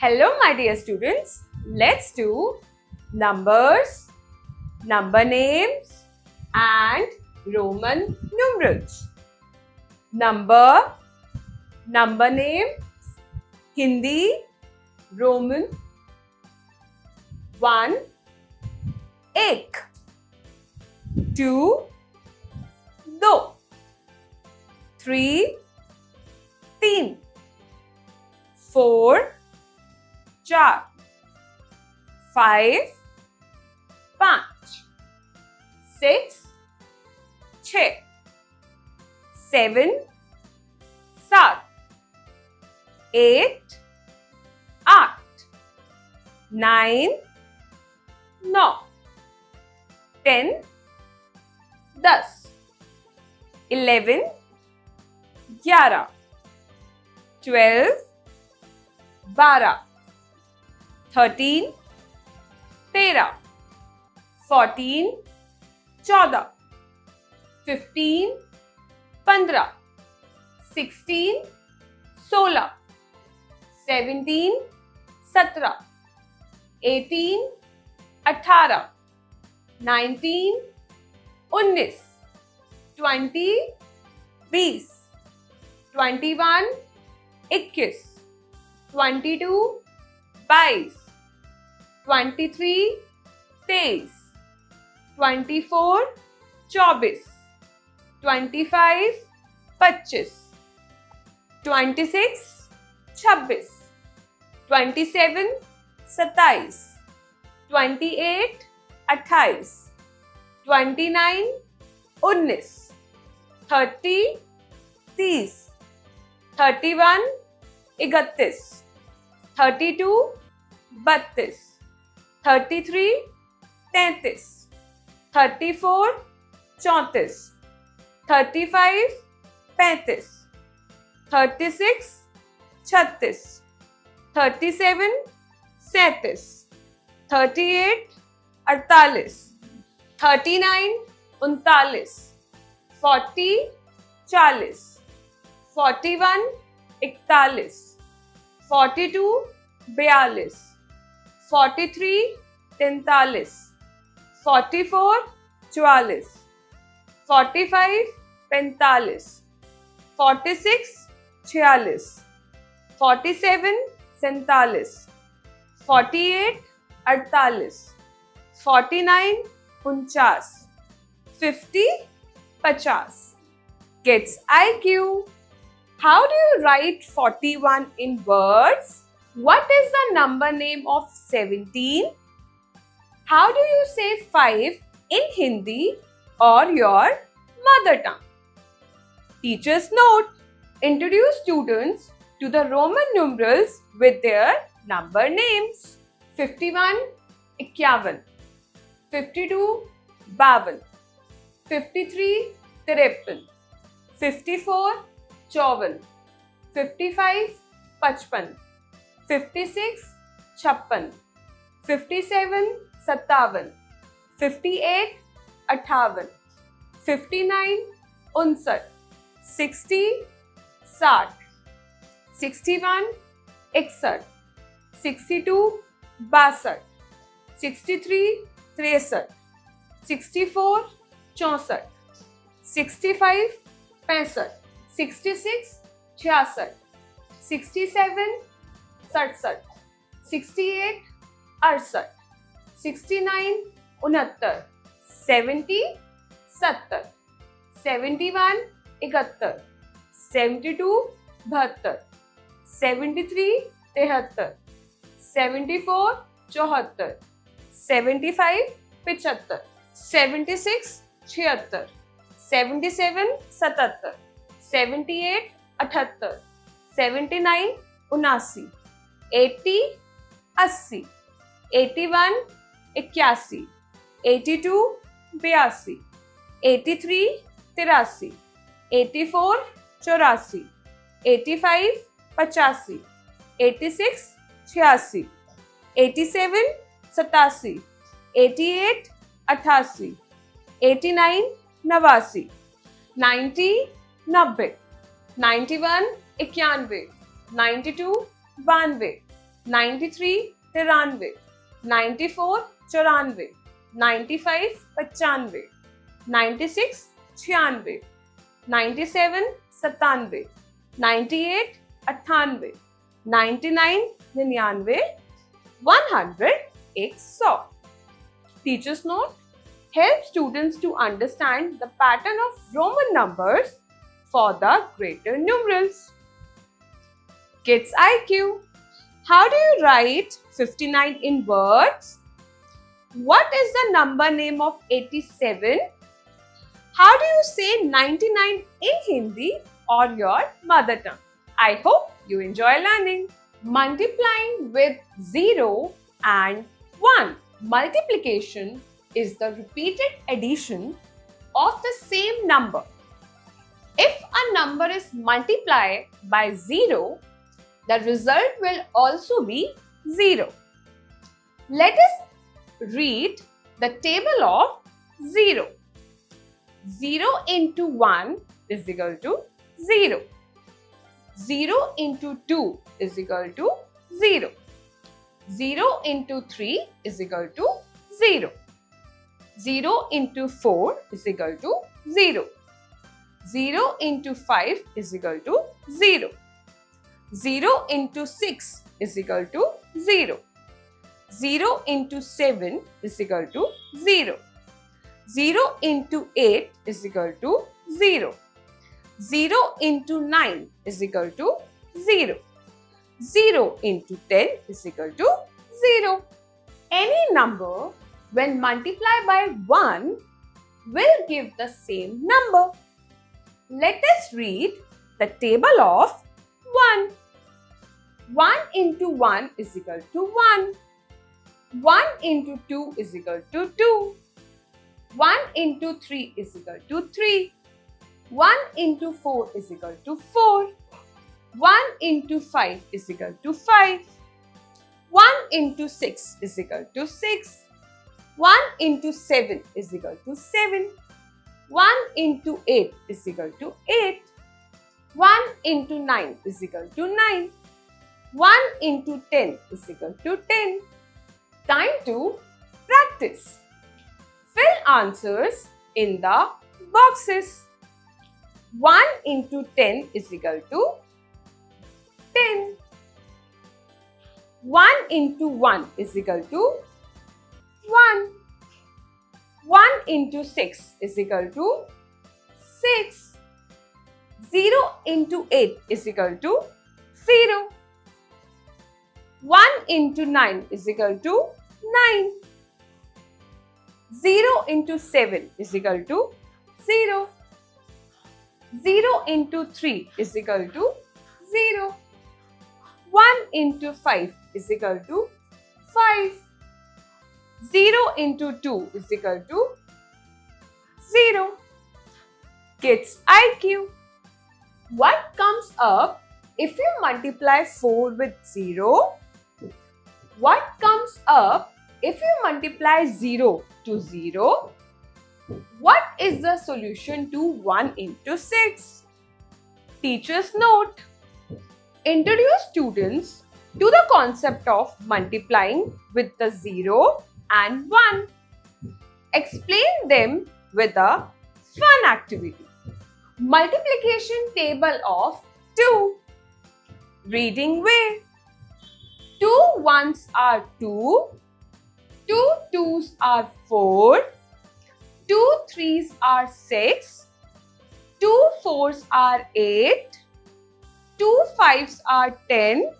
Hello, my dear students. Let's do numbers, number names, and Roman numerals. Number name, Hindi, Roman. 1, एक. 2, दो. 3, तीन. 4, चार. 5, पांच. 6, छः. 7, सात. 8, आठ. 9, नौ. 10, दस. 11, ग्यारह. 12, बारह. 13, तेरह. 14, चौदह. 15, पंद्रह. 16, सोलह. 17, सत्रह. 18, अठारह. 19, उन्नीस. 20, बीस. 21, इक्कीस. 22, बाईस. 23, तेईस. 24, चौबीस. 25, पच्चीस. 26, छब्बीस. 27, सत्ताईस. 28, अट्ठाईस. 29, उन्नीस. 30, तीस. 31, इकतीस. 32, बत्तीस. 33, तैंतीस. 34, चौंतीस. 35, पैंतीस. 36, छत्तीस. 37, सैंतीस. 38, अड़तालीस. 39, उनतालीस. 40, चालीस. 41, इकतालीस. 42, बयालीस. 43, तैंतालीस. 44, चवालीस. 45, पैंतालीस. 46, छियालीस. 47, सैंतालीस. 48, अड़तालीस. 49, उनचास. 50, पचास. Kids IQ. How do you write 41 in words? What is the number name of 17? How do you say 5 in Hindi or your mother tongue? Teacher's note. Introduce students to the Roman numerals with their number names. 51, इक्यावन. 52, बावन. 53, तिरपन. 54, चौवन. 55, पचपन. 56, छप्पन. 57, सत्तावन. 58, अट्ठावन. 59, उनसठ. 60, साठ. 61, इकसठ. 62, बासठ. 63, तिरसठ. 64, चौंसठ. 65, पैंसठ. 66, छियासठ. 67, सड़सठ. 68, अड़सठ. 69, उनहत्तर. 70, सत्तर. 71, इकहत्तर. 72, बहत्तर. 73, तिहत्तर. 74, चौहत्तर. 75, पिचहत्तर. 76, छिहत्तर. 77, सतहत्तर. 78, अठहत्तर. 79, उनासी. 80, अस्सी. 81, इक्यासी. 82, बयासी. 83, तिरासी. 84, चौरासी. 85, पचासी. 86, छियासी. 87, सतासी. 88, अठासी. 89, नवासी. 90, नब्बे. 91, इक्यानवे. 92, बानवे. 93 93, 94 94, 95 95, 96 96, 97 97, 98 98, 99 99, 100 100. Teacher's note: help students to understand the pattern of Roman numbers for the greater numerals. Kids IQ: how do you write 59 in words? What is the number name of 87? How do you say 99 in Hindi or your mother tongue? I hope you enjoy learning. Multiplying with 0 and 1. Multiplication is the repeated addition of the same number. If a number is multiplied by 0, the result will also be 0. Let us read the table of 0. 0 into 1 is equal to 0. 0 into 2 is equal to 0. 0 into 3 is equal to 0. 0 into 4 is equal to 0. 0 into 5 is equal to 0. 0 into 6 is equal to 0. 0 into 7 is equal to 0. 0 into 8 is equal to 0. 0 into 9 is equal to 0. 0 into 10 is equal to 0. Any number when multiplied by 1 will give the same number. Let us read the table of 1. 1 into 1 is equal to 1. 1 into 2 is equal to 2. 1 into 3 is equal to 3. 1 into 4 is equal to 4. 1 into 5 is equal to 5. 1 into 6 is equal to 6. 1 into 7 is equal to 7. 1 into 8 is equal to 8. 1 into 9 is equal to 9. 1 into 10 is equal to 10. Time to practice. Fill answers in the boxes. 1 into 10 is equal to 10. 1 into 1 is equal to 1. 1 into 6 is equal to 6. 0 into 8 is equal to 0. 1 into 9 is equal to 9. 0 into 7 is equal to 0. 0 into 3 is equal to 0. 1 into 5 is equal to 5. 0 into 2 is equal to 0. Kids IQ: what comes up if you multiply 4 with 0? What comes up if you multiply 0 to 0? What is the solution to 1 into 6? Teacher's note: introduce students to the concept of multiplying with the 0 and 1. Explain them with a fun activity. Multiplication table of 2. Reading way. 2 ones are 2. 2 twos are 4. 2 threes are 6. 2 fours are 8. 2 fives are 10.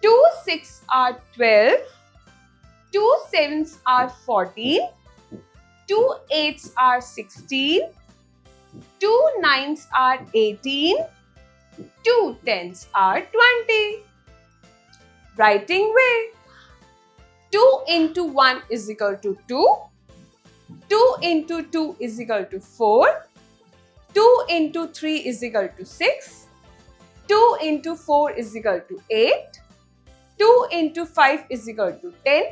2 six are 12. 2 sevens are 14. 2 eights are 16. 2 nines are 18. 2 tens are 20. Writing way. 2 into 1 is equal to 2. 2 into 2 is equal to 4. 2 into 3 is equal to 6. 2 into 4 is equal to 8. 2 into 5 is equal to 10.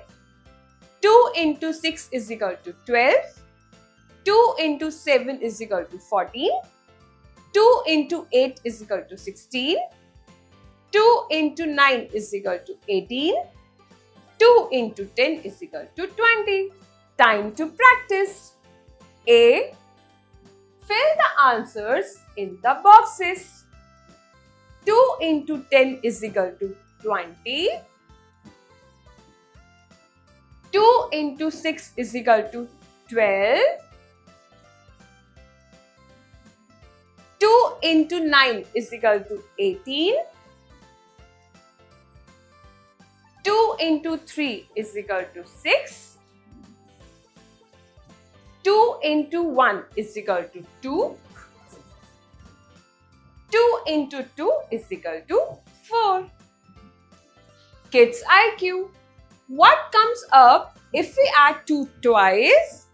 2 into 6 is equal to 12. 2 into 7 is equal to 14. 2 into 8 is equal to 16. 2 into 9 is equal to 18. 2 into 10 is equal to 20. Time to practice. A. Fill the answers in the boxes. 2 into 10 is equal to 20. 2 into 6 is equal to 12. 2 into 9 is equal to 18. 2 into 3 is equal to 6. 2 into 1 is equal to 2. 2 into 2 is equal to 4. Kids IQ. What comes up if we add 2 twice?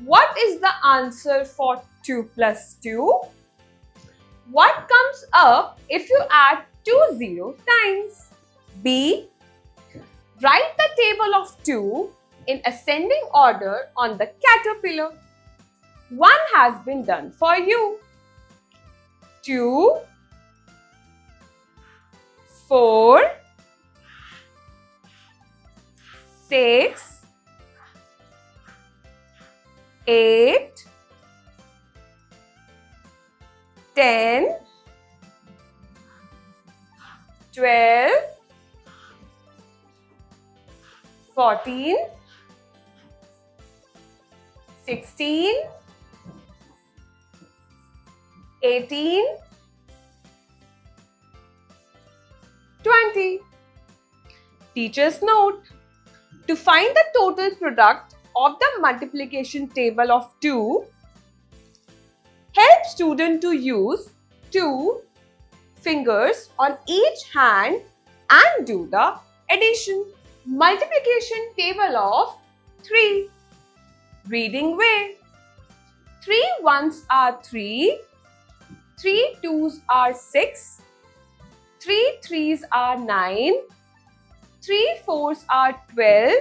What is the answer for 2 plus 2? What comes up if you add 2 0 times? B. Write the table of 2 in ascending order on the caterpillar. 1 has been done for you. 2, 4, 6, 8, 10, 12, 14, 16, 18, 20. Teacher's note. To find the total product of the multiplication table of 2, help student to use 2 fingers on each hand and do the addition. Multiplication table of 3. Reading way. 3 ones are 3. 3 twos are 6. 3 threes are 9. 3 fours are 12.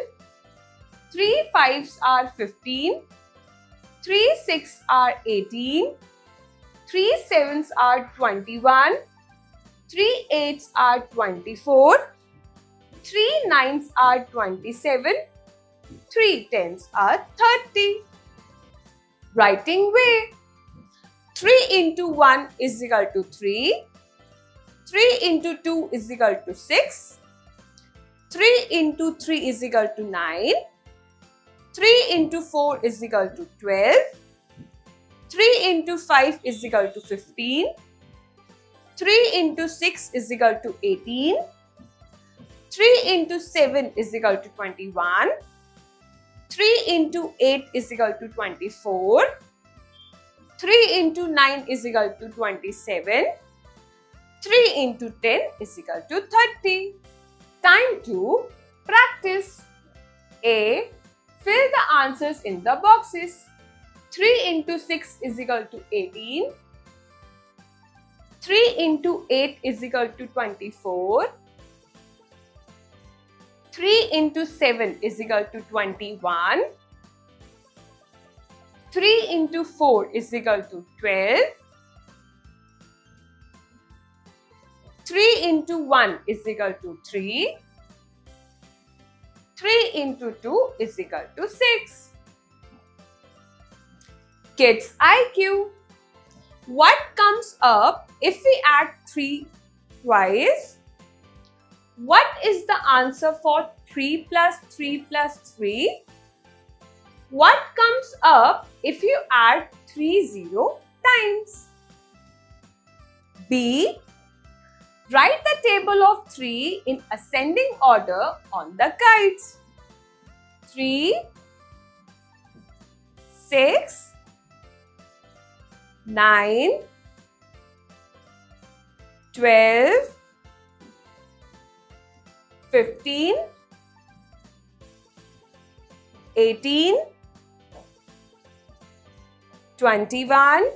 3 fives are 15. 3 six are 18. 3 sevens are 21. 3 eights are 24. 3 nines are 27. 3 tens are 30. Writing way. 3 into 1 is equal to 3. 3 into 2 is equal to 6. 3 into 3 is equal to 9. 3 into 4 is equal to 12. 3 into 5 is equal to 15. 3 into 6 is equal to 18. 3 into 7 is equal to 21. 3 into 8 is equal to 24. 3 into 9 is equal to 27. 3 into 10 is equal to 30. Time to practice. A. Fill the answers in the boxes. 3 into 6 is equal to 18. 3 into 8 is equal to 24. 3 into 7 is equal to 21. 3 into 4 is equal to 12. 3 into 1 is equal to 3. 3 into 2 is equal to 6. Kids IQ. What comes up if we add 3 twice? What is the answer for 3 plus 3 plus 3? What comes up if you add 3 0 times? B. Write the table of 3 in ascending order on the guides. 3, 6, 9, 12, 15, 18, 21,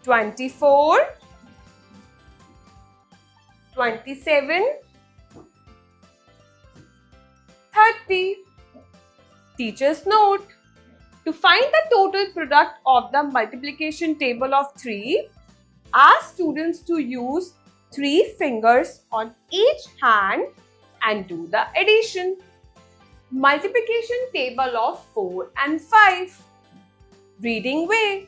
24, 27, 30. Teacher's note. To find the total product of the multiplication table of 3, Ask students to use 3 fingers on each hand and do the addition. Multiplication table of 4 and 5. Reading way.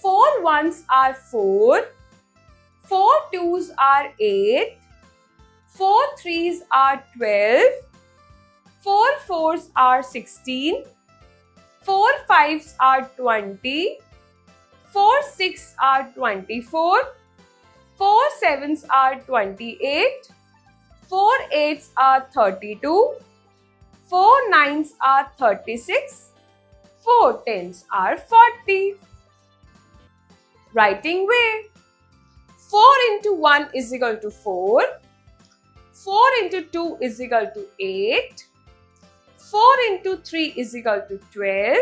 4 ones are 4, 4 twos are 8, 4 threes are 12, 4 fours are 16, 4 fives are 20, 4 six are 24, 4 sevens are 28, 4 eights are 32, 4 nines are 36, 4 tens are 40. Writing way. 4 into 1 is equal to 4, 4 into 2 is equal to 8, 4 into 3 is equal to 12,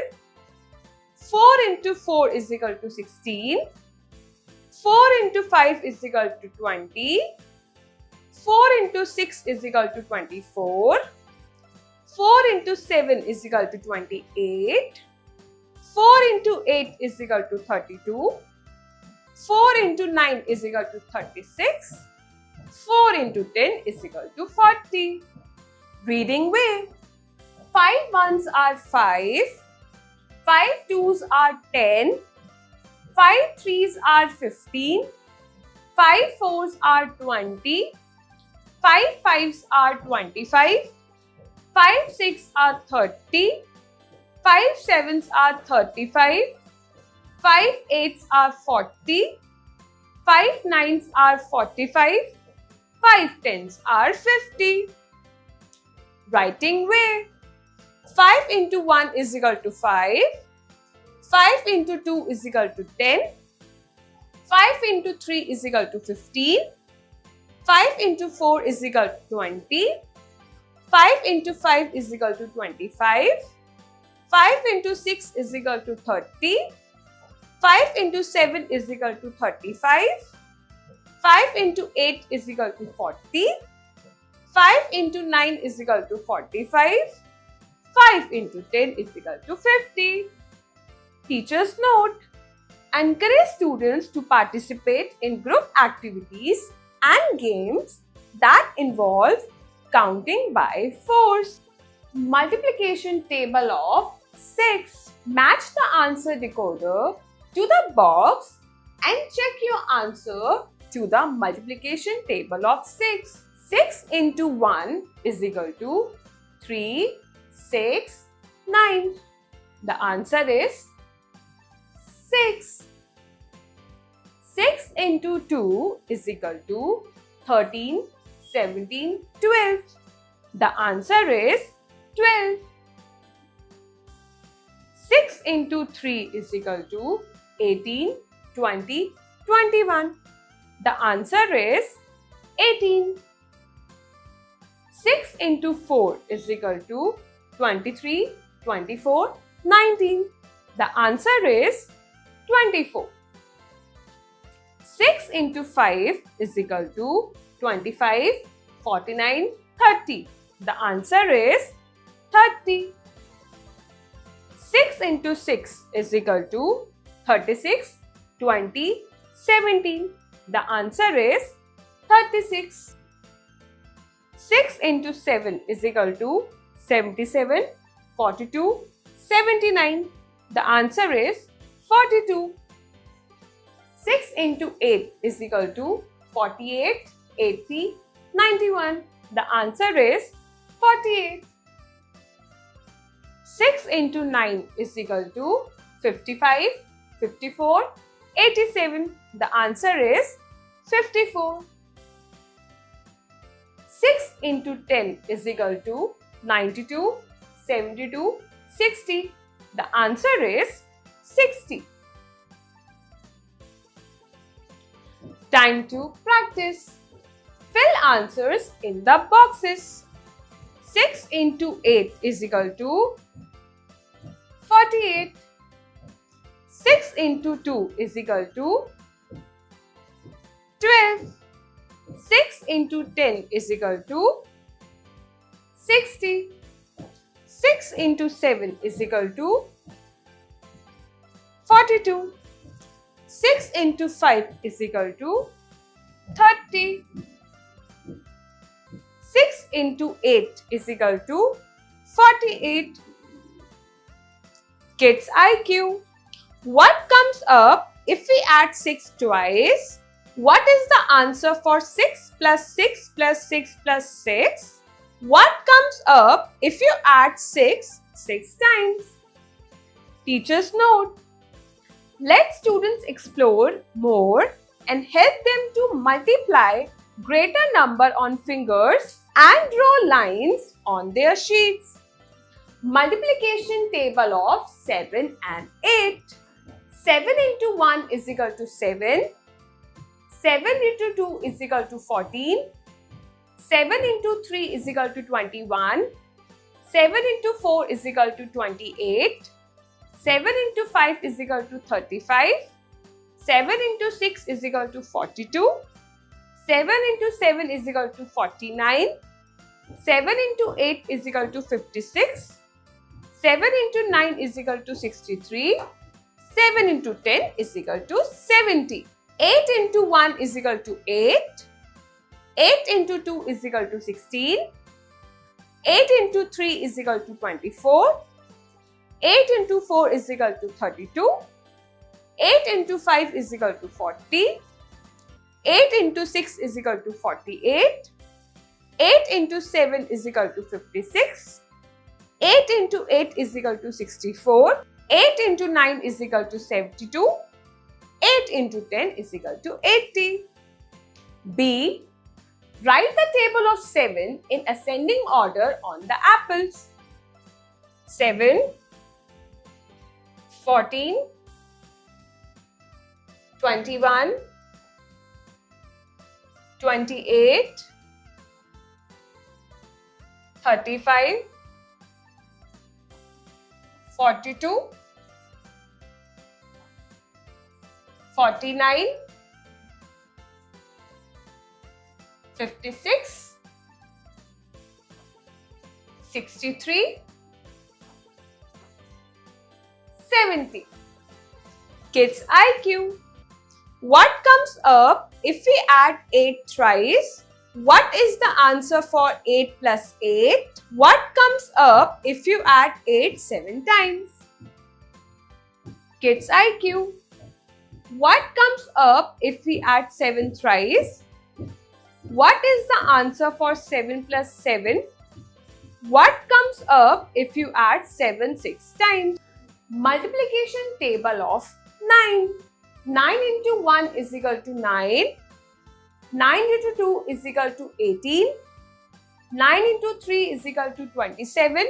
4 into 4 is equal to 16, 4 into 5 is equal to 20, 4 into 6 is equal to 24, 4 into 7 is equal to 28, 4 into 8 is equal to 32, 4 into 9 is equal to 36, 4 into 10 is equal to 40. Reading way. 5 ones are 5, 5 twos are 10, 5 threes are 15, 5 fours are 20, 5 fives are 25, 5 six are 30, 5 sevens are 35, 5 eights are 40, 5 nines are 45, 5 tens are 50. Writing way. 5 into 1 is equal to 5, 5 into 2 is equal to 10, 5 into 3 is equal to 15, 5 into 4 is equal to 20, 5 into 5 is equal to 25, 5 into 6 is equal to 30, 5 into 7 is equal to 35, 5 into 8 is equal to 40, 5 into 9 is equal to 45, 5 into 10 is equal to 50. Teachers note: encourage students to participate in group activities and games that involve counting by fours. Multiplication table of 6. Match the answer decoder to the box and check your answer to the multiplication table of 6. 6 into 1 is equal to 3, 6, 9. The answer is 6. 6 into 2 is equal to 13, 17, 12. The answer is 12. 6 into 3 is equal to 18, 20, 21. The answer is 18. 6 into 4 is equal to 23, 24, 19. The answer is 24. 6 into 5 is equal to 25, 49, 30. The answer is 30. 6 into 6 is equal to 36, 20, 17. The answer is 36. 6 into 7 is equal to 77, 42, 79. The answer is 42. 6 into 8 is equal to 48, 80, 91. The answer is 48. 6 into 9 is equal to 55, 54, 87. The answer is 54. 6 into 10 is equal to 92, 72, 60. The answer is 60. Time to practice. Fill answers in the boxes. 6 into 8 is equal to 48. 6 into 2 is equal to 12. 6 into 10 is equal to 60. 6 into 7 is equal to 42. 6 into 5 is equal to 30. 6 into 8 is equal to 48. Kids IQ. What comes up if we add 6 twice? What is the answer for 6 plus 6 plus 6 plus 6? What comes up if you add 6 times? Teacher's note. Let students explore more and help them to multiply greater number on fingers and draw lines on their sheets. Multiplication table of 7 and 8. 7 into 1 is equal to 7. 7 into 2 is equal to 14. 7 into 3 is equal to 21. 7 into 4 is equal to 28. 7 into 5 is equal to 35. 7 into 6 is equal to 42. 7 into 7 is equal to 49. 7 into 8 is equal to 56. 7 into 9 is equal to 63. 7 into 10 is equal to 70. 8 into 1 is equal to 8. 8 into 2 is equal to 16. 8 into 3 is equal to 24. 8 into 4 is equal to 32. 8 into 5 is equal to 40. 8 into 6 is equal to 48. 8 into 7 is equal to 56. 8 into 8 is equal to 64. 8 into 9 is equal to 72. 8 into 10 is equal to 80. B. Write the table of 7 in ascending order on the apples. 7, 14, 21, 28, 35, 42, 49, 56, 63, 70. Kids IQ. What comes up if we add 8 thrice? What is the answer for 8 plus 8? What comes up if you add 8 7 times? Kids IQ. What comes up if we add 7 thrice? What is the answer for 7 plus 7? What comes up if you add 7 6 times? Multiplication table of 9. 9 into 1 is equal to 9. 9 into 2 is equal to 18. 9 into 3 is equal to 27.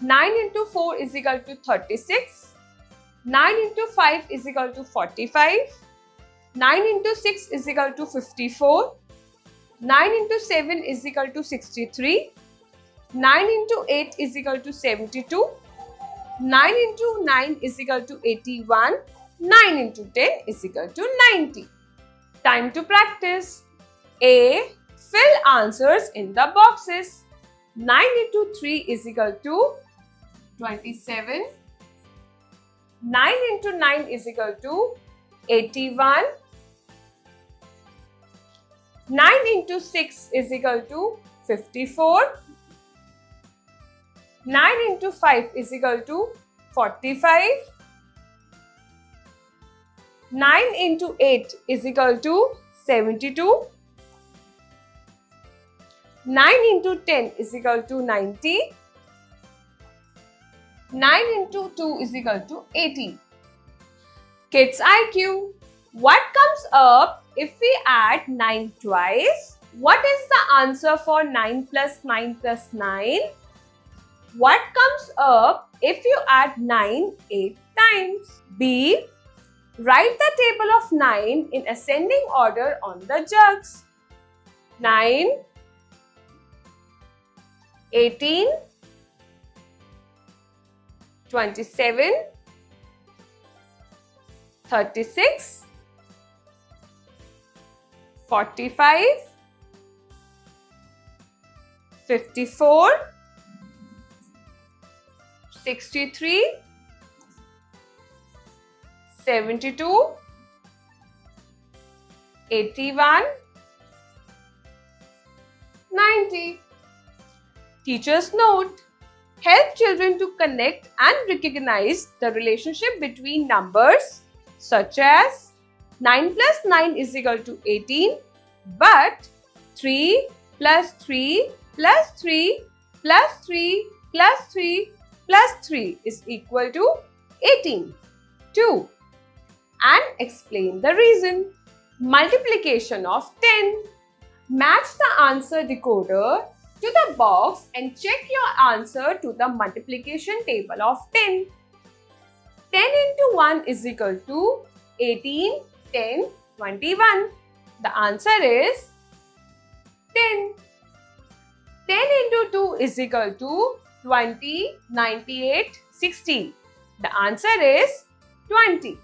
9 into 4 is equal to 36. 9 into 5 is equal to 45. 9 into 6 is equal to 54. 9 into 7 is equal to 63. 9 into 8 is equal to 72. 9 into 9 is equal to 81. 9 into 10 is equal to 90. Time to practice. A. Fill answers in the boxes. 9 into 3 is equal to 27. 9 into 9 is equal to 81. 9 into 6 is equal to 54. 9 into 5 is equal to 45. 9 into 8 is equal to 72. 9 into 10 is equal to 90. 9 into 2 is equal to 80. Kids IQ. What comes up if we add 9 twice? What is the answer for 9 plus 9 plus 9? What comes up if you add 9 8 times? B. Write the table of 9 in ascending order on the jugs. 9, 18, 27, 36, 45, 54, 63, 72, 81, 90. Teachers note: help children to connect and recognize the relationship between numbers such as 9 plus 9 is equal to 18, but 3 plus 3 plus 3 plus 3 plus 3 plus 3 is equal to 18. 2. And explain the reason. Multiplication of 10. Match the answer decoder to the box and check your answer to the multiplication table of 10. 10 into 1 is equal to 18, 10, 21. The answer is 10. 10 into 2 is equal to 20, 98, 60. The answer is 20.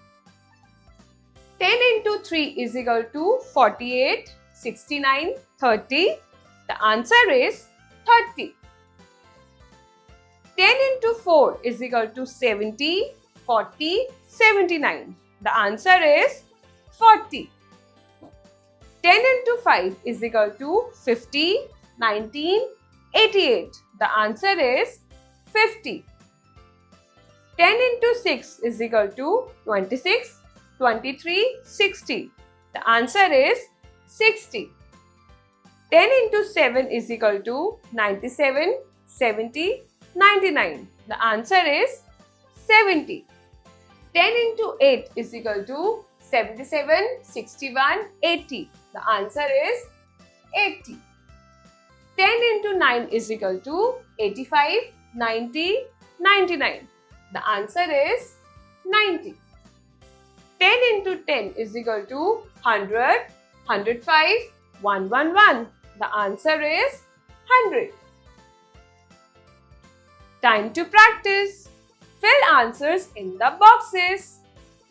10 into 3 is equal to 48, 69, 30. The answer is 30. 10 into 4 is equal to 70, 40, 79. The answer is 40. 10 into 5 is equal to 50, 19, 88. The answer is 50. 10 into 6 is equal to 26, 23, 60. The answer is 60. 10 into 7 is equal to 97, 70, 99. The answer is 70. 10 into 8 is equal to 77, 61, 80. The answer is 80. 10 into 9 is equal to 85, 90, 99. The answer is 90. 10 into 10 is equal to 100, 105, 111. The answer is 100. Time to practice. Fill answers in the boxes.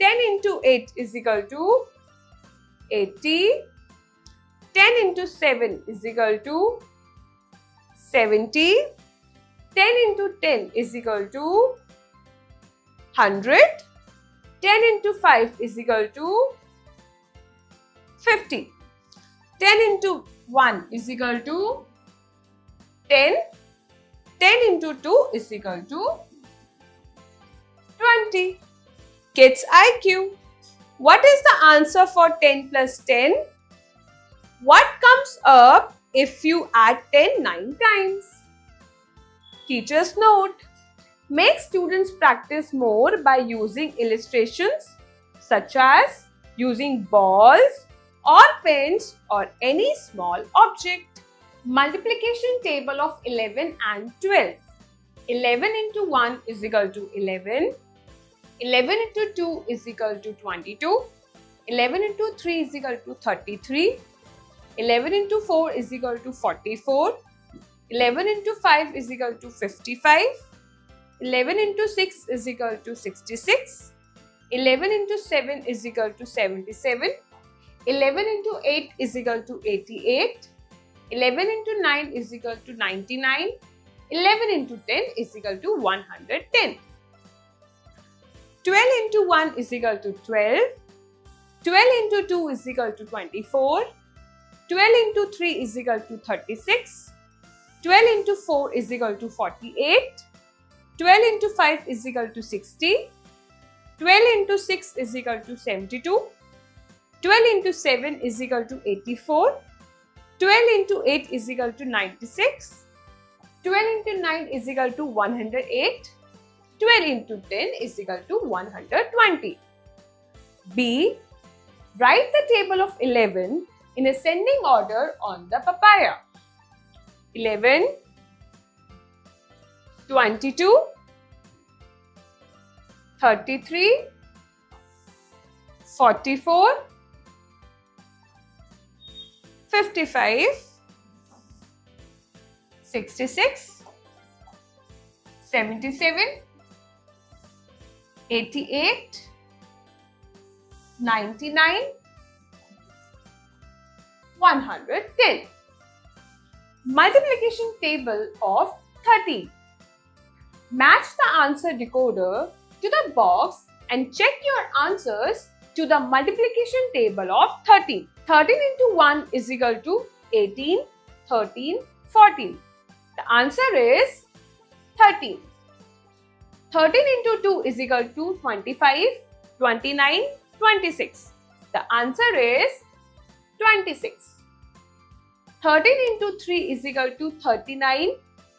10 into 8 is equal to 80. 10 into 7 is equal to 70. 10 into 10 is equal to 100. 10 into 5 is equal to 50. 10 into 1 is equal to 10. 10 into 2 is equal to 20. Kids IQ. What is the answer for 10 plus 10? What comes up if you add 10 9 times? Teacher's note. Make students practice more by using illustrations such as using balls or pens or any small object. Multiplication table of 11 and 12. 11 into 1 is equal to 11. 11 into 2 is equal to 22. 11 into 3 is equal to 33. 11 into 4 is equal to 44. 11 into 5 is equal to 55. 11 into 6 is equal to 66. 11 into 7 is equal to 77. 11 into 8 is equal to 88. 11 into 9 is equal to 99. 11 into 10 is equal to 110. 12 into 1 is equal to 12. 12 into 2 is equal to 24. 12 into 3 is equal to 36. 12 into 4 is equal to 48. 12 into 5 is equal to 60. 12 into 6 is equal to 72. 12 into 7 is equal to 84. 12 into 8 is equal to 96. 12 into 9 is equal to 108. 12 into 10 is equal to 120. B. Write the table of 11 in ascending order on the papaya. 11, 22, 33, 44, 55, 66, 77, 88, 99, 110. Multiplication table of 30. Match the answer decoder to the box and check your answers to the multiplication table of 30. 13 into 1 is equal to 18, 13, 14. The answer is 13. 13 into 2 is equal to 25, 29, 26. The answer is 26. 13 into 3 is equal to 39,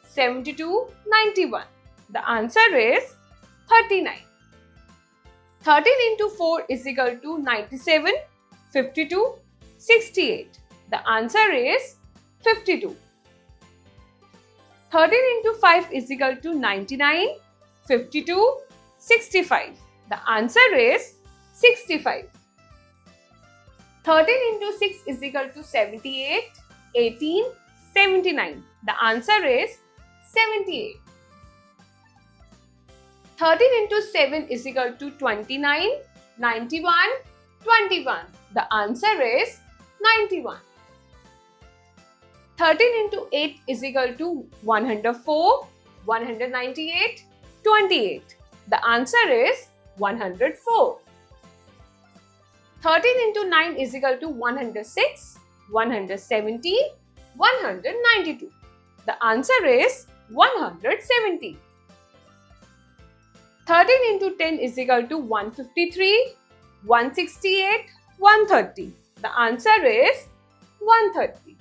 72, 91. The answer is 39. 13 into 4 is equal to 97, 52, 68. The answer is 52. 13 into 5 is equal to 99, 52, 65. The answer is 65. 13 into 6 is equal to 78, 18, 79. The answer is 78. 13 into 7 is equal to 29, 91, 21. The answer is 91. 13 into 8 is equal to 104, 198, 28. The answer is 104. 13 into 9 is equal to 106, 170, 192. The answer is 170. 13 into 10 is equal to 153, 168, 130. The answer is 130.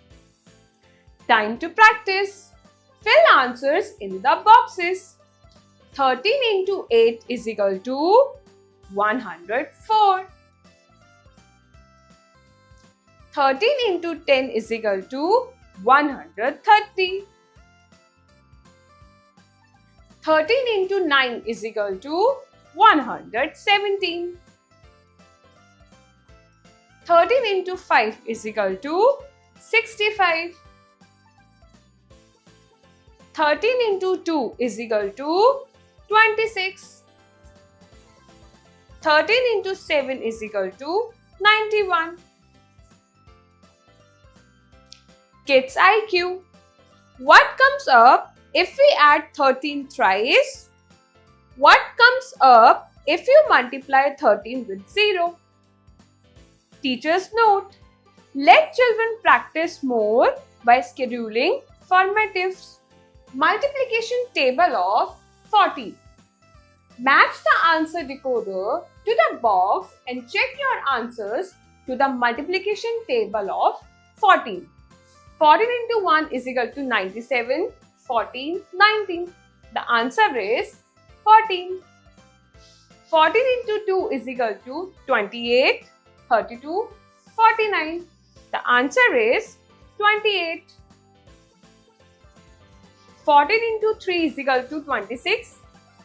Time to practice. Fill answers in the boxes. 13 into 8 is equal to 104. 13 into 10 is equal to 130. 13 into 9 is equal to 117. 13 into 5 is equal to 65. 13 into 2 is equal to 26. 13 into 7 is equal to 91. Kids IQ. What comes up if we add 13 thrice? What comes up if you multiply 13 with 0? Teacher's note. Let children practice more by scheduling formatives. Multiplication table of 14. Match the answer decoder to the box and check your answers to the multiplication table of 14. 14 into 1 is equal to 97, 14, 19. The answer is 14. 14 into 2 is equal to 28, 32, 49. The answer is 28. 14 into 3 is equal to 26,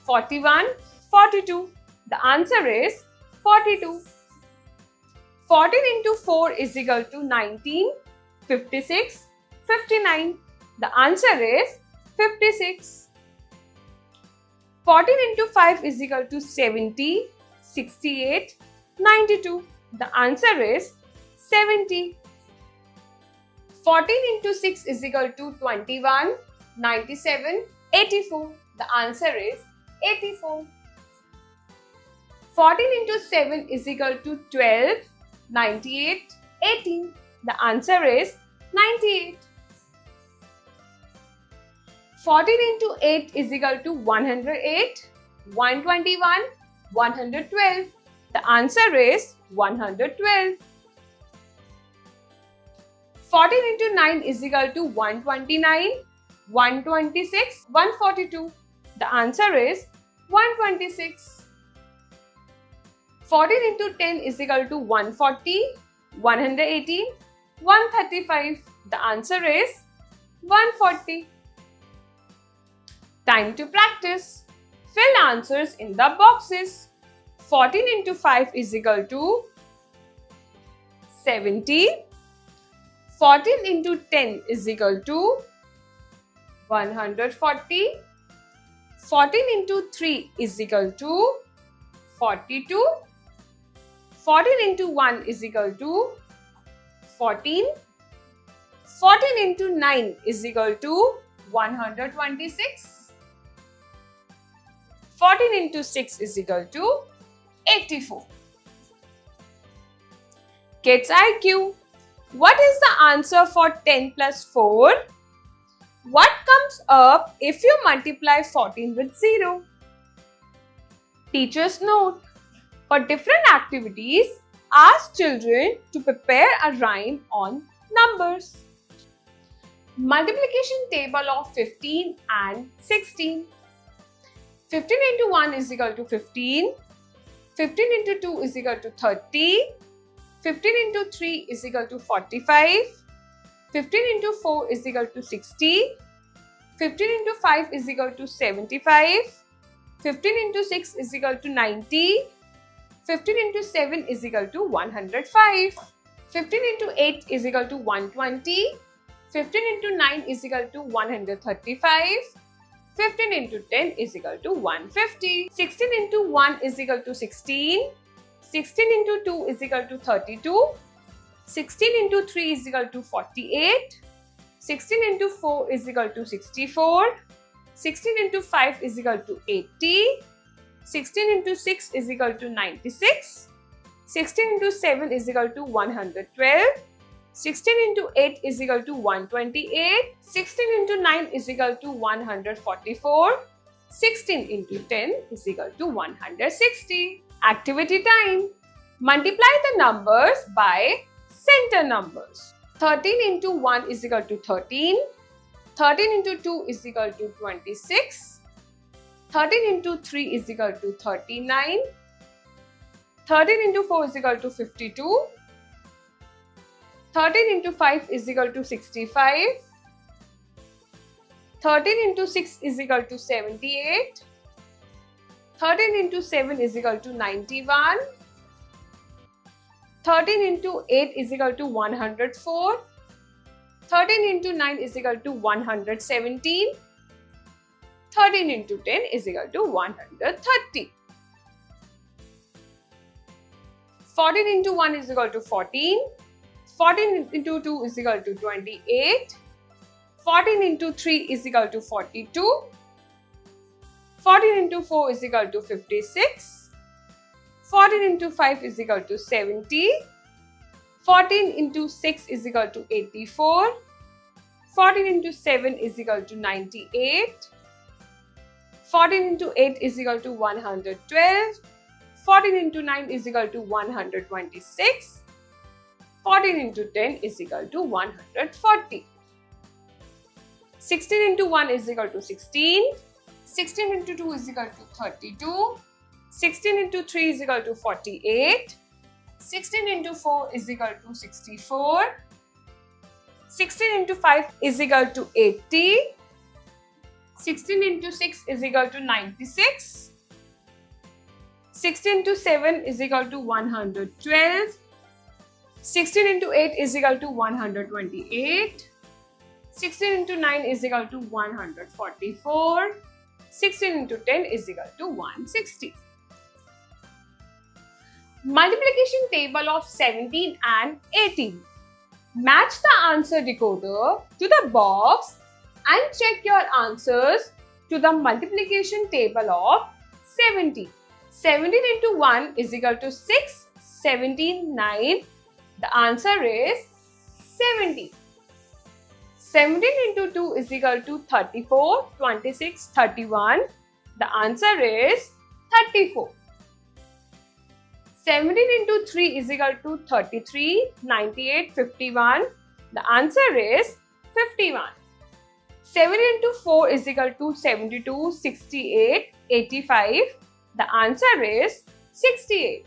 41, 42. The answer is 42. 14 into 4 is equal to 19, 56, 59. The answer is 56. 14 into 5 is equal to 70, 68, 92. The answer is 70. 14 into 6 is equal to 21, 97, 84. The answer is 84. 14 into 7 is equal to 12, 98, 18. The answer is 98. 14 into 8 is equal to 108, 121, 112. The answer is 112. 14 into 9 is equal to 129, 126, 142. The answer is 126. 14 into 10 is equal to 140, 118, 135. The answer is 140. Time to practice. Fill answers in the boxes. 14 into 5 is equal to 70. 14 into 10 is equal to 140. 14 into 3 is equal to 42. 14 into 1 is equal to 14. 14 into 9 is equal to 126. 14 into 6 is equal to 84. Kids IQ. What is the answer for 10 plus 4? What comes up if you multiply 14 with 0? Teacher's note. For different activities, ask children to prepare a rhyme on numbers. Multiplication table of 15 and 16. 15 into 1 is equal to 15. 15 into 2 is equal to 30. 15 into 3 is equal to 45. 15 into 4 is equal to 60. 15 into 5 is equal to 75. 15 into 6 is equal to 90. 15 into 7 is equal to 105. 15 into 8 is equal to 120. 15 into 9 is equal to 135. 15 into 10 is equal to 150. 16 into 1 is equal to 16. 16 into 2 is equal to 32. 16 into 3 is equal to 48. 16 into 4 is equal to 64. 16 into 5 is equal to 80. 16 into 6 is equal to 96. 16 into 7 is equal to 112. 16 into 8 is equal to 128. 16 into 9 is equal to 144. 16 into 10 is equal to 160. Activity time. Multiply the numbers by center numbers. 13 into 1 is equal to 13. 13 into 2 is equal to 26. 13 into 3 is equal to 39. 13 into 4 is equal to 52. 13 into 5 is equal to 65. 13 into 6 is equal to 78. 13 into 7 is equal to 91. 13 into 8 is equal to 104. 13 into 9 is equal to 117. 13 into 10 is equal to 130. 14 into 1 is equal to 14. 14 into 2 is equal to 28. 14 into 3 is equal to 42. 14 into 4 is equal to 56. 14 into 5 is equal to 70. 14 into 6 is equal to 84. 14 into 7 is equal to 98. 14 into 8 is equal to 112. 14 into 9 is equal to 126. 14 into 10 is equal to 140. 16 into 1 is equal to 16. 16 into 2 is equal to 32. 16 into 3 is equal to 48. 16 into 4 is equal to 64. 16 into 5 is equal to 80. 16 into 6 is equal to 96. 16 into 7 is equal to 112. 16 into 8 is equal to 128. 16 into 9 is equal to 144. 16 into 10 is equal to 160. Multiplication table of 17 and 18. Match the answer decoder to the box and check your answers to the multiplication table of 70. 17 into 1 is equal to 6, 17, 9. The answer is 70. 17 into 2 is equal to 34, 26, 31. The answer is 34. 17 into 3 is equal to 33, 98, 51. The answer is 51. 7 into 4 is equal to 72, 68, 85. The answer is 68.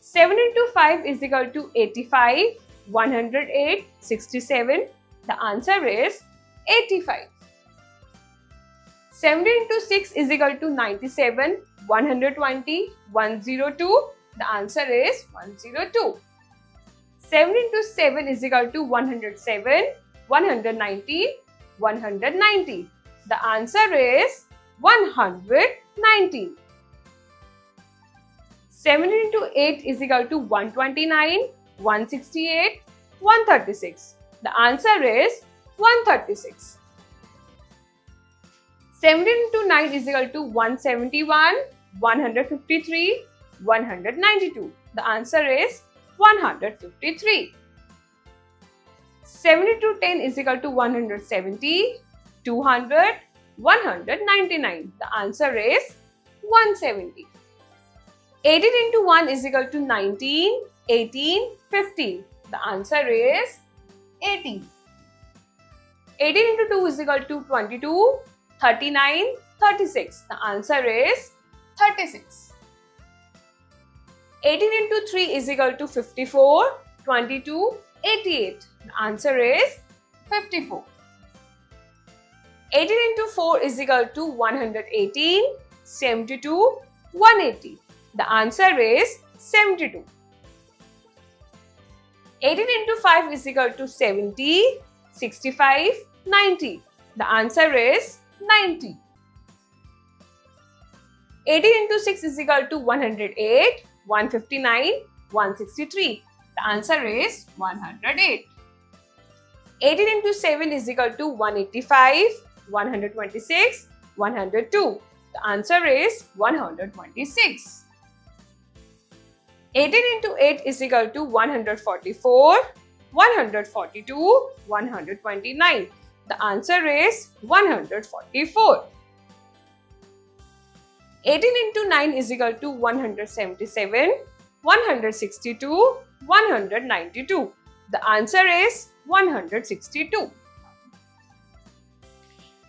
7 into 5 is equal to 85, 108, 67. The answer is 85. 17 into 6 is equal to 97, 120, 102. The answer is 102. 7 into 7 is equal to 107, 190, 190. The answer is 119. 7 into 8 is equal to 129, 168, 136. The answer is 136. 7 into 9 is equal to 171, 153, 192. The answer is 153. 70 into 10 is equal to 170, 200, 199. The answer is 170. 18 into 1 is equal to 19, 18, 15. The answer is 18. 18 into 2 is equal to 22, 39, 36. The answer is 36. 18 into 3 is equal to 54, 22, 88. The answer is 54. 18 into 4 is equal to 118, 72, 180. The answer is 72. 18 into 5 is equal to 70, 65, 90. The answer is 90. 18 into 6 is equal to 108, 159, 163. The answer is 108. 18 into 7 is equal to 185, 126, 102. The answer is 126. 18 into 8 is equal to 144, 142, 129. The answer is 144. 18 into 9 is equal to 177, 162, 192. The answer is 162.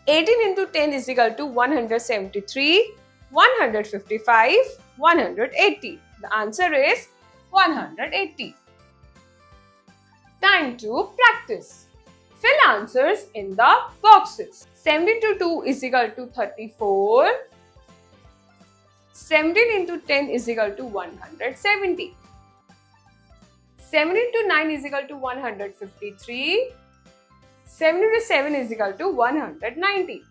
18 into 10 is equal to 173, 155, 180. The answer is 180. Time to practice. Fill answers in the boxes. 72 is equal to 34. 17 into 10 is equal to 170. 7 into 9 is equal to 153. 7 into 7 is equal to 190.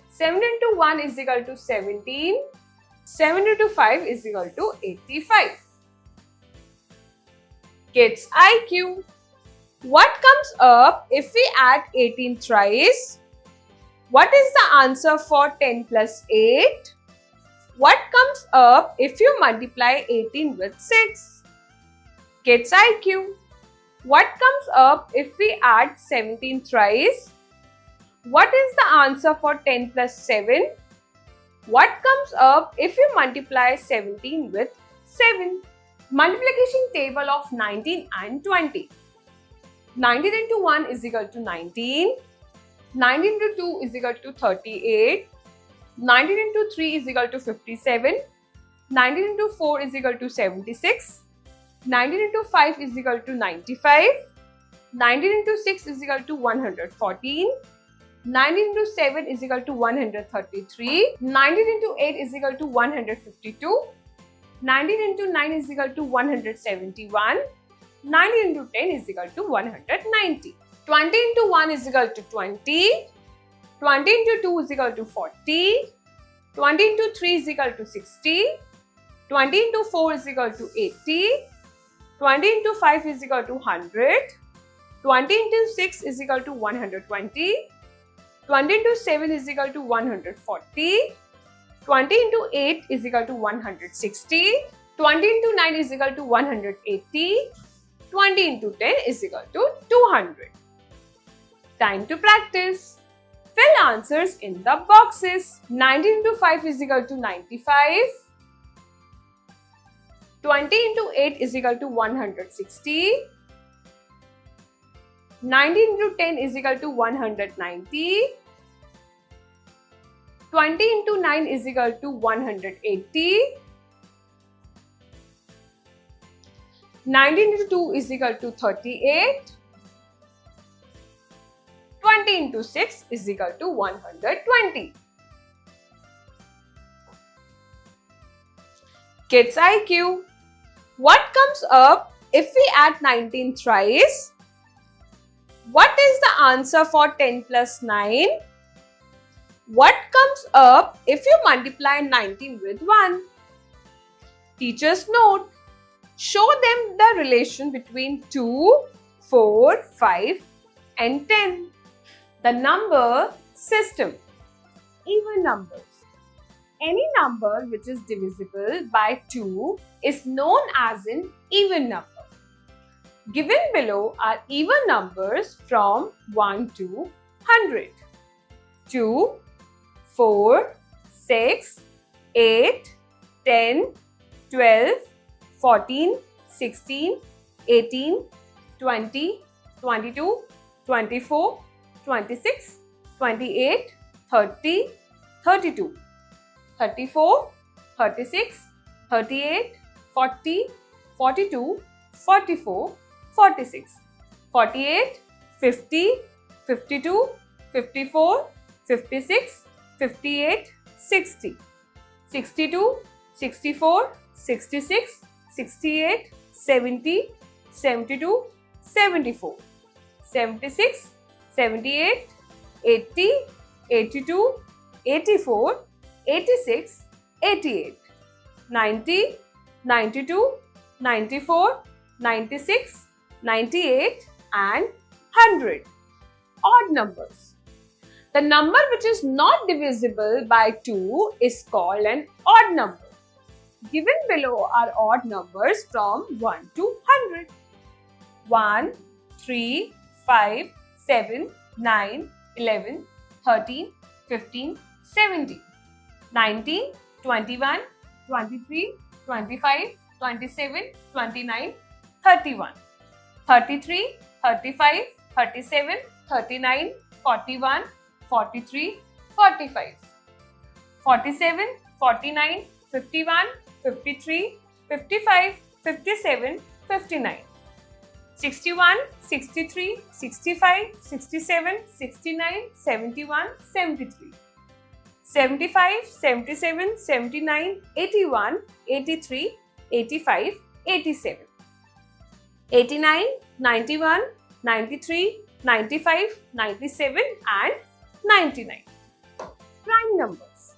7 into 1 is equal to 17. 7 into 5 is equal to 85. Kids IQ. What comes up if we add 18 thrice? What is the answer for 10 plus 8? What comes up if you multiply 18 with 6? Kids IQ. What comes up if we add 17 thrice? What is the answer for 10 plus 7? What comes up if you multiply 17 with 7? Multiplication table of 19 and 20. 19 into 1 is equal to 19. 19 into 2 is equal to 38. 19 into 3 is equal to 57. 19 into 4 is equal to 76. 19 into 5 is equal to 95. 19 into 6 is equal to 114. 19 into 7 is equal to 133. 19 into 8 is equal to 152. 19 into 9 is equal to 171. 19 into 10 is equal to 190. 20 into 1 is equal to 20. 20 into 2 is equal to 40. 20 into 3 is equal to 60. 20 into 4 is equal to 80. 20 into 5 is equal to 100. 20 into 6 is equal to 120. 20 into 7 is equal to 140. 20 into 8 is equal to 160. 20 into 9 is equal to 180. 20 into 10 is equal to 200. Time to practice. Fill answers in the boxes. 19 into 5 is equal to 95. 20 into 8 is equal to 160. 19 into 10 is equal to 190. 20 into 9 is equal to 180. 19 into 2 is equal to 38. 20 into 6 is equal to 120. Kids IQ. What comes up if we add 19 thrice? What is the answer for 10 plus 9? What comes up if you multiply 19 with 1? Teacher's note. Show them the relation between 2, 4, 5 and 10. The number system. Even numbers. Any number which is divisible by 2 is known as an even number. Given below are even numbers from 1 to 100. 2, 4, 6, 8, 10, 12, 14, 16, 18, 20, 22, 24, 26, 28, 30, 32, 34, 36, 38, 40, 42, 44, 46, 48, 50, 52, 54, 56, 58, 60, 62, 64, 66, 68, 70, 72, 74, 76, 78, 80, 82, 84, 86, 88, 90, 92, 94, 96, 98 and 100. Odd numbers. The number which is not divisible by 2 is called an odd number. Given below are odd numbers from 1 to 100. 1, 3, 5, 7, 9, 11, 13, 15, 17, 19, 21, 23, 25, 27, 29, 31, 33, 35, 37, 39, 41, 43, 45, 47, 49, 51, 53, 55, 57, 59, 61, 63, 65, 67, 69, 71, 73, 75, 77, 79, 81, 83, 85, 87, 89, 91, 93, 95, 97 and 99. Prime numbers.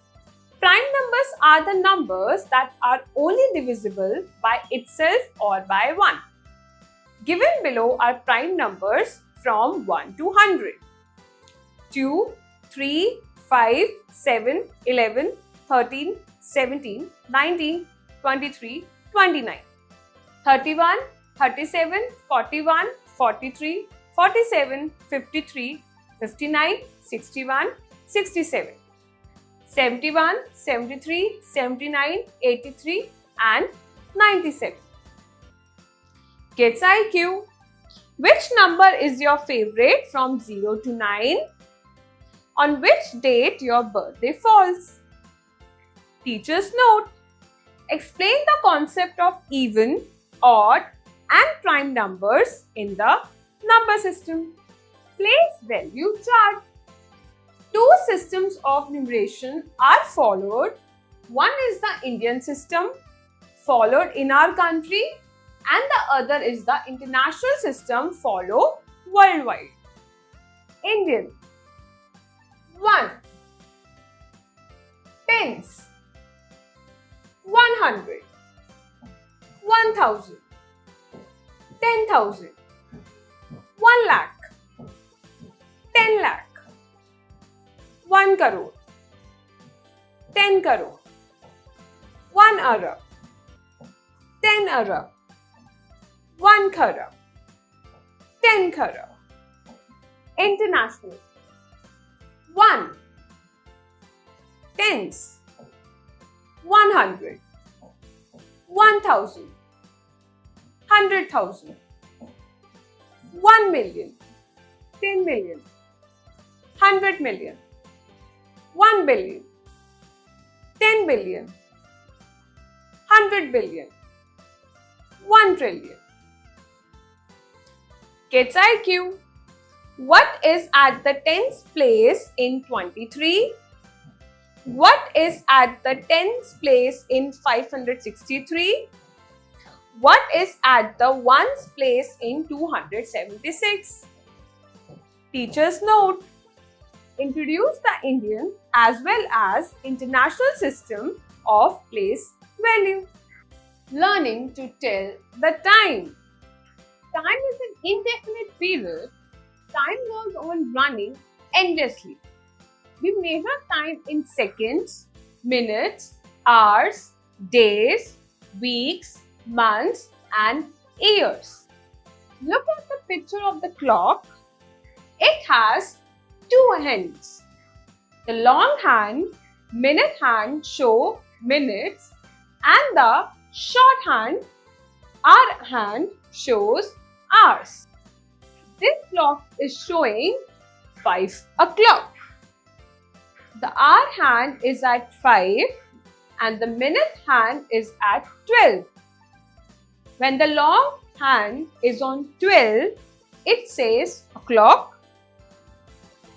Prime numbers are the numbers that are only divisible by itself or by 1. Given below are prime numbers from 1 to 100. 2, 3, 5, 7, 11, 13, 17, 19, 23, 29, 31, 37, 41, 43, 47, 53, 59, 61, 67, 71, 73, 79, 83 and 97. Kids IQ. Which number is your favorite from 0 to 9? On which date your birthday falls? Teacher's note. Explain the concept of even, odd and prime numbers in the number system. Place value chart. Two systems of numeration are followed. One is the Indian system, followed in our country, and the other is the international system, followed worldwide. Indian. 1. Tens. 100. 1000. 10,000. 1 lakh. 10 lakh. 1 crore. 10 crore. 1 arab. 10 arab. 1 kharab. 10 kharab. International. 1. Tens. 100. 1000. 100,000. 1 million. 10 million. 100 million. 1 billion. 10 billion. 100 billion. 1 trillion. Kids IQ. What is at the tens place in 23? What is at the tens place in 563? What is at the ones place in 276? Teacher's note. Introduce the Indian as well as international system of place value. Learning to tell the time. Time is an indefinite period. Time goes on running endlessly. We measure time in seconds, minutes, hours, days, weeks, months and years. Look at the picture of the clock. It has two hands. The long hand, minute hand show minutes, and the short hand, hour hand, shows hours. This clock is showing 5 o'clock. The hour hand is at 5 and the minute hand is at 12. When the long hand is on 12, it says o'clock.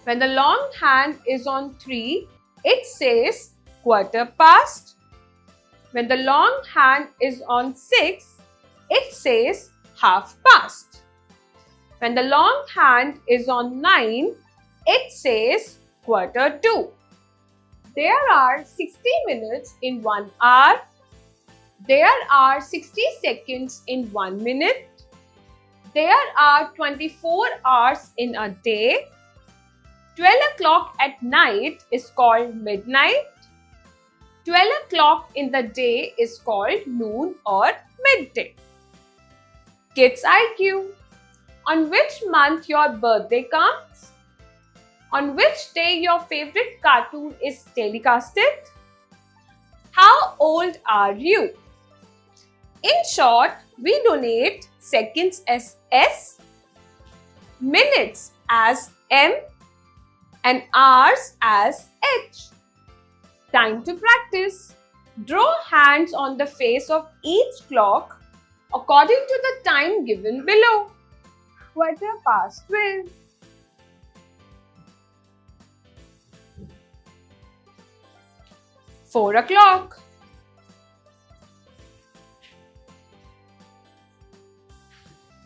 When the long hand is on 3, it says quarter past. When the long hand is on 6, it says half past. When the long hand is on 9, it says quarter to. There are 60 minutes in 1 hour. There are 60 seconds in 1 minute. There are 24 hours in a day. 12 o'clock at night is called midnight. 12 o'clock in the day is called noon or midday. Kids IQ. On which month your birthday comes? On which day your favorite cartoon is telecasted? How old are you? In short, we donate seconds as S, minutes as M, and hours as H. Time to practice. Draw hands on the face of each clock according to the time given below. Quarter past 12. 4 o'clock.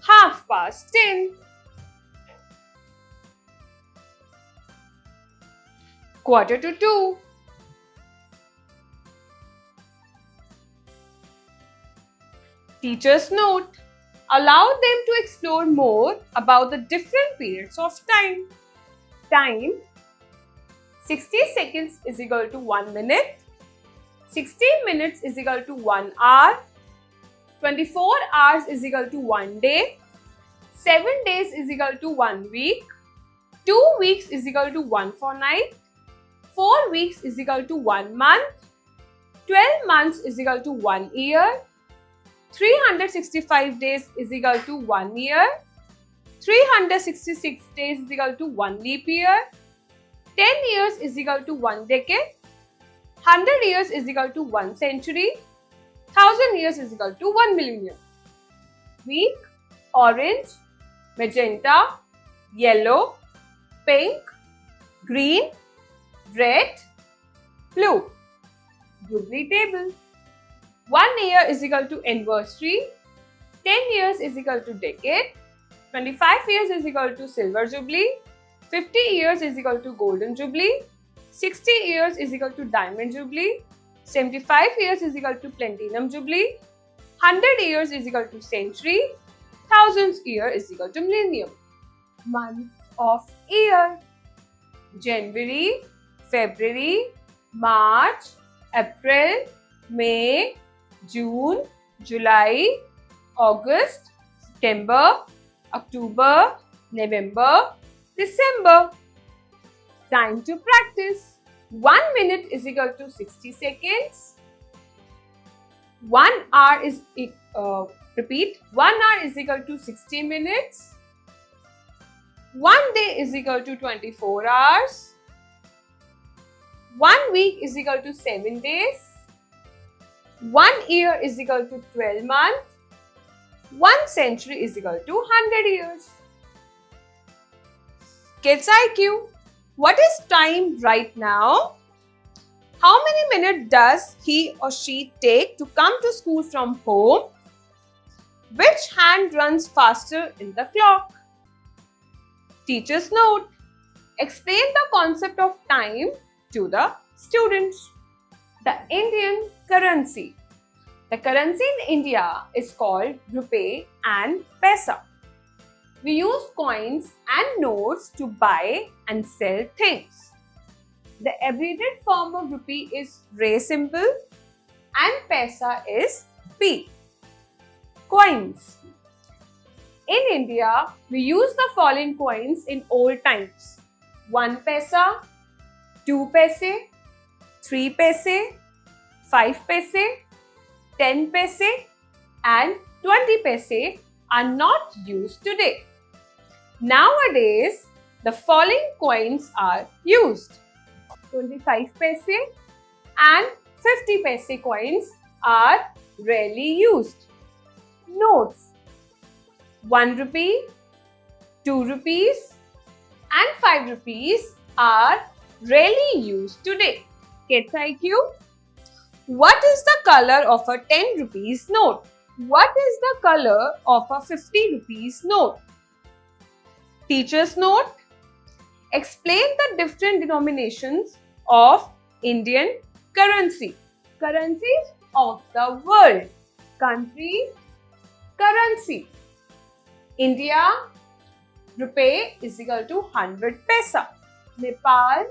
10:30. 1:45. Teacher's note. Allow them to explore more about the different periods of time. Time. 60 seconds is equal to 1 minute. 60 minutes is equal to 1 hour. 24 hours is equal to 1 day. 7 days is equal to 1 week. 2 weeks is equal to 1 fortnight. 4 weeks is equal to 1 month. 12 months is equal to 1 year. 365 days is equal to 1 year. 366 days is equal to 1 leap year. 10 years is equal to 1 decade. 100 years is equal to 1 century. 1000 years is equal to 1 millennium. Week, orange, magenta, yellow, pink, green, red, blue. Jubilee table. 1 year is equal to anniversary. 10 years is equal to decade. 25 years is equal to silver jubilee. 50 years is equal to golden jubilee. 60 years is equal to diamond jubilee. 75 years is equal to platinum jubilee. 100 years is equal to century. 1000 year is equal to millennium. Months of year. January, February, March, April, May, June, July, August, September, October, November, December. Time to practice. 1 minute is equal to 60 seconds. 1 hour is, repeat, 1 hour is equal to 60 minutes. 1 day is equal to 24 hours. 1 week is equal to 7 days. 1 year is equal to 12 months. 1 century is equal to 100 years. Kids IQ. What is time right now? How many minutes does he or she take to come to school from home? Which hand runs faster in the clock? Teacher's note. Explain the concept of time to the students. The Indian currency. The currency in India is called rupee and paisa. We use coins and notes to buy and sell things. The abbreviated form of rupee is Re symbol and paisa is P. Coins. In India, we use the following coins in old times: 1 paisa, 2 paise, 3 paise, 5 paise, 10 paise, and 20 paise are not used today. Nowadays, the following coins are used: 25 paise and 50 paise coins are rarely used. Notes: 1 rupee, 2 rupees and 5 rupees are rarely used today. Kids IQ. What is the color of a 10 rupees note? What is the color of a 50 rupees note? Teacher's note. Explain the different denominations of Indian currency. Currencies of the world. Country, currency. India, rupee is equal to 100 paisa. Nepal,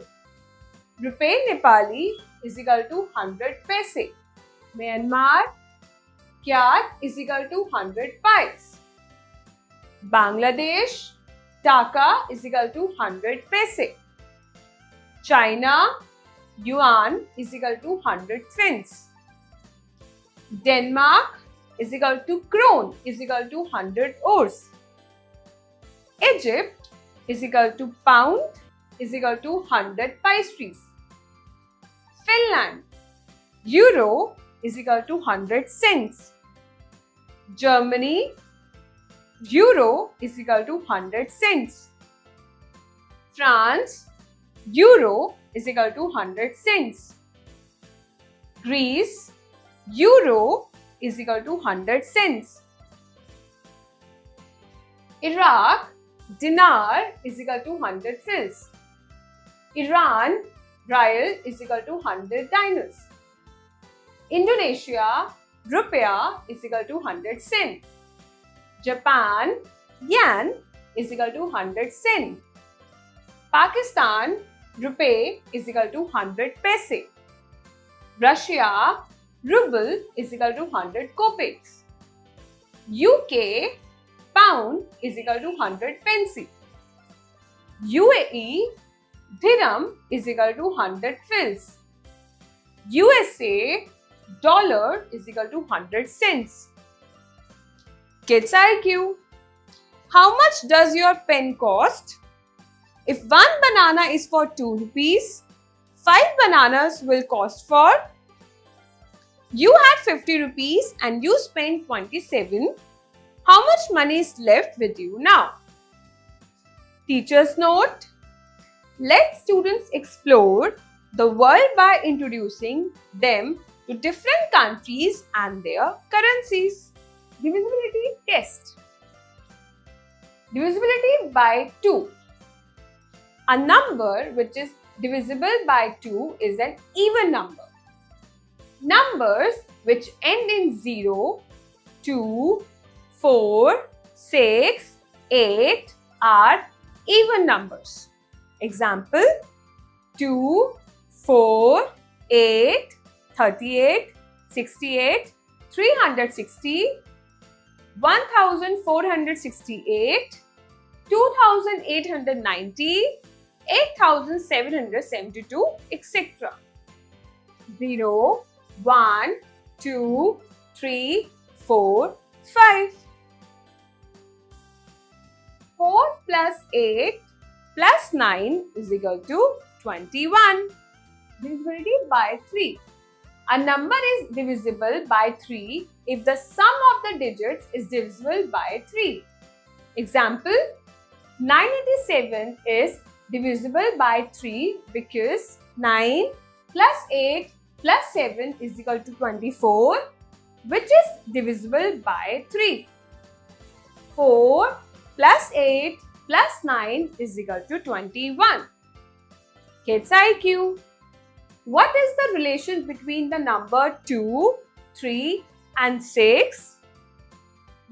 rupee Nepali is equal to 100 paise. Myanmar, kyat is equal to 100 pies. Bangladesh, taka is equal to 100 paise. China, yuan is equal to 100 fins. Denmark is equal to krone is equal to 100 ors. Egypt is equal to pound is equal to 100 pastries. Finland, euro is equal to 100 cents. Germany, euro is equal to 100 cents. France, euro is equal to 100 cents. Greece, euro is equal to 100 cents. Iraq, dinar is equal to 100 fils. Iran, rial is equal to 100 dinars. Indonesia, rupiah is equal to 100 sen. Japan, yen is equal to 100 sen. Pakistan, rupee is equal to 100 paise. Russia, ruble is equal to 100 kopecks. UK, pound is equal to 100 pence. UAE, dirham is equal to 100 fils. USA, dollar is equal to 100 cents. Kids IQ. How much does your pen cost? If one banana is for 2 rupees, 5 bananas will cost for. You had 50 rupees and you spent 27. How much money is left with you now? Teacher's note. Let students explore the world by introducing them to different countries and their currencies. Divisibility test. Divisibility by 2. A number which is divisible by 2 is an even number. Numbers which end in 0, 2, 4, 6, 8 are even numbers. Example: 2, 4, 8, 38, 68, 360, 1468, 2890, 8772, etc. 0, 1, 2, 3, 4, 5. 4 plus 8 plus 9 is equal to 21. Divisibility by 3. A number is divisible by 3 if the sum of the digits is divisible by 3. Example: 987 is divisible by 3 because 9 plus 8 plus 7 is equal to 24, which is divisible by 3. 4 plus 8 plus 9 is equal to 21. Kids IQ. What is the relation between the number 2, 3 and 6?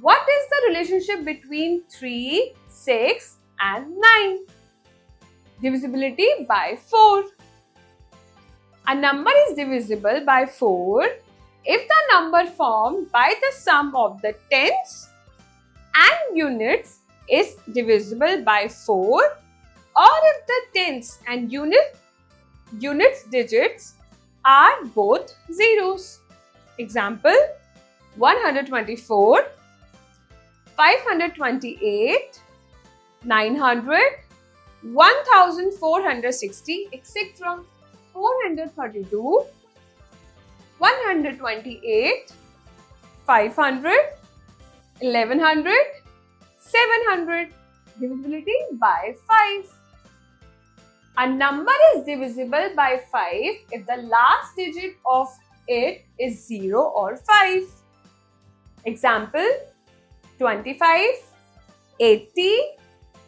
What is the relationship between 3, 6 and 9? Divisibility by 4. A number is divisible by 4 if the number formed by the sum of the tens and units is divisible by 4, or if the tens and units digits are both zeros. Example, 124, 528, 900, 1460, etc. 432, 128, 500, 1100, 700. Divisibility by 5. A number is divisible by 5 if the last digit of it is 0 or 5. Example, 25, 80,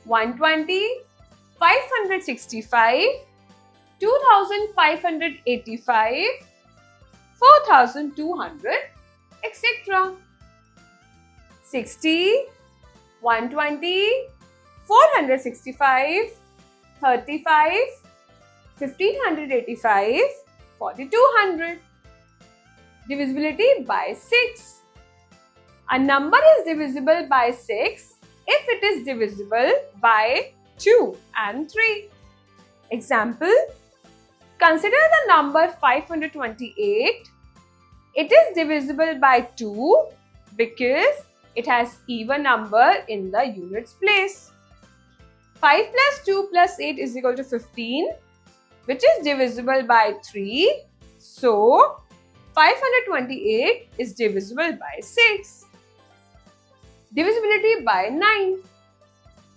120, 565, 2585, 4200, etc. 60, 120, 465, 35, 1585, 4200. Divisibility by 6. A number is divisible by 6 if it is divisible by 2 and 3. Example, consider the number 528. It is divisible by 2 because it has even number in the units place. 5 plus 2 plus 8 is equal to 15, which is divisible by 3. So, 528 is divisible by 6. Divisibility by 9.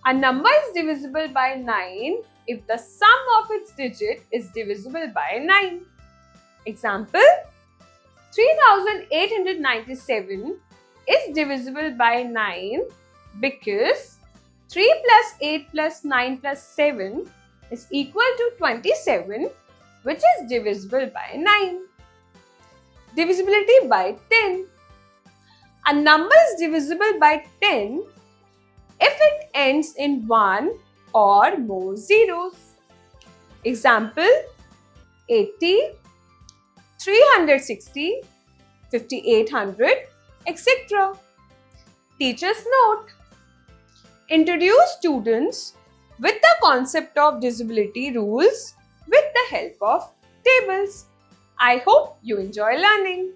A number is divisible by 9 if the sum of its digit is divisible by 9. Example, 3897 is divisible by 9 because 3 plus 8 plus 9 plus 7 is equal to 27, which is divisible by 9. Divisibility by 10. A number is divisible by 10 if it ends in 1 or more zeros. Example, 80, 360, 5800, etc. Teacher's note. Introduce students with the concept of divisibility rules with the help of tables. I hope you enjoy learning.